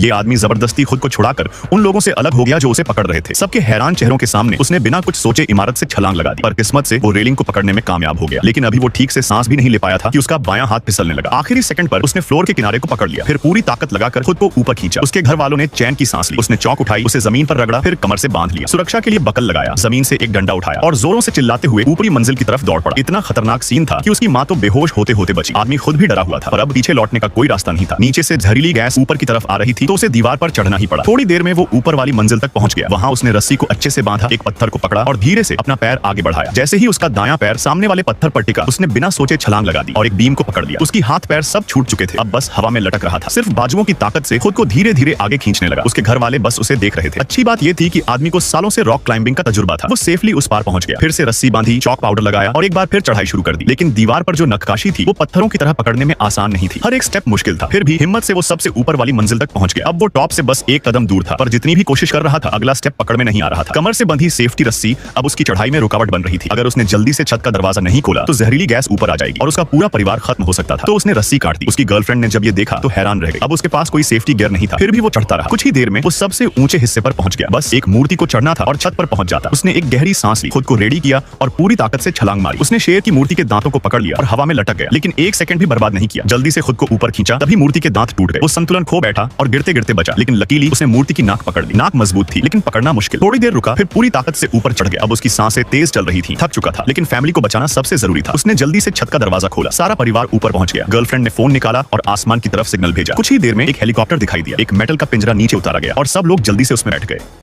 ये आदमी जबरदस्ती खुद को छुड़ाकर उन लोगों से अलग हो गया जो उसे पकड़ रहे थे। सबके हैरान चेहरों के सामने उसने बिना कुछ सोचे इमारत से छलांग लगा दी, पर किस्मत से वो रेलिंग को पकड़ने में कामयाब हो गया। लेकिन अभी वो ठीक से सांस भी नहीं ले पाया था कि उसका बायां हाथ फिसलने लगा। आखिरी सेकंड पर उसने फ्लोर के किनारे को पकड़ लिया, फिर पूरी ताकत लगाकर खुद को ऊपर खींचा। उसके घर वालों ने चैन की सांस ली। उसने चौक उठाई, उसे जमीन पर रगड़ा, फिर कमर से बांध लिया। सुरक्षा के लिए बकल लगाया, जमीन से एक डंडा उठाया और जोरों से चिल्लाते हुए ऊपरी मंजिल की तरफ दौड़ पड़ा। इतना खतरनाक सीन था कि उसकी माँ तो बेहोश होते होते बची। आदमी खुद भी डरा हुआ था, पर अब पीछे लौटने का कोई रास्ता नहीं था। नीचे से जहरीली गैस ऊपर की तरफ आ रही थी तो उसे दीवार पर चढ़ना ही पड़ा। थोड़ी देर में वो ऊपर वाली मंजिल तक पहुंच गया। वहां उसने रस्सी को अच्छे से बांधा, एक पत्थर को पकड़ा और धीरे से अपना पैर आगे बढ़ाया। जैसे ही उसका दायां पैर सामने वाले पत्थर पर टिका, उसने बिना सोचे छलांग लगा दी और एक बीम को पकड़ लिया। उसकी हाथ पैर सब छूट चुके थे, अब बस हवा में लटक रहा था। सिर्फ बाजुओं की ताकत से खुद को धीरे धीरे आगे खींचने लगा। उसके घर वाले बस उसे देख रहे थे। अच्छी बात यह थी कि आदमी को सालों से रॉक क्लाइंबिंग का तजुर्बा था। वो सेफली उस पार पहुंच गया। फिर से रस्सी बांधी, चौक पाउडर लगाया और एक बार फिर चढ़ाई शुरू कर दी। लेकिन दीवार पर जो नक्काशी थी वो पत्थरों की तरह पकड़ने में आसान नहीं थी। हर एक स्टेप मुश्किल था। फिर भी हिम्मत से वो सबसे ऊपर वाली मंजिल तक पहुंच गया। अब वो टॉप से बस एक कदम दूर था, पर जितनी भी कोशिश कर रहा था अगला स्टेप पकड़ में नहीं आ रहा था। कमर से बंधी सेफ्टी रस्सी अब उसकी चढ़ाई में रुकावट बन रही थी। अगर उसने जल्दी से छत का दरवाजा नहीं खोला तो जहरीली गैस ऊपर आ जाएगी और उसका पूरा परिवार खत्म हो सकता था। तो उसने रस्सी काट दी। उसकी गर्लफ्रेंड ने जब ये देखा तो हैरान रह गई। अब उसके पास कोई सेफ्टी गियर नहीं था, फिर भी वो चढ़ता रहा। कुछ ही देर में वो सबसे ऊंचे हिस्से पर पहुंच गया। बस एक मूर्ति को चढ़ना था और छत पर पहुंच जाता। उसने एक गहरी सांस ली, खुद को रेडी किया और पूरी ताकत से छलांग मारी। उसने शेर की मूर्ति के दांतों को पकड़ लिया और हवा में लटक गया, लेकिन एक सेकंड भी बर्बाद नहीं किया। जल्दी से खुद को ऊपर खींचा, तभी मूर्ति के दांत टूट गए। वो संतुलन खो बैठा और गिरते गिरते बचा, लेकिन लकीली उसने मूर्ति की नाक पकड़ ली। नाक मजबूत थी लेकिन पकड़ना मुश्किल। थोड़ी देर रुका, फिर पूरी ताकत से ऊपर चढ़ गया। अब उसकी सांसें तेज चल रही थी, थक चुका था, लेकिन फैमिली को बचाना सबसे जरूरी था। उसने जल्दी से छत का दरवाजा खोला। सारा परिवार ऊपर पहुंच गया। गर्लफ्रेंड ने फोन निकाला और आसमान की तरफ सिग्नल भेजा। कुछ ही देर में एक हेलीकॉप्टर दिखाई दिया। एक मेटल का पिंजरा नीचे उतारा गया और सब लोग जल्दी से उसमें बैठ गए।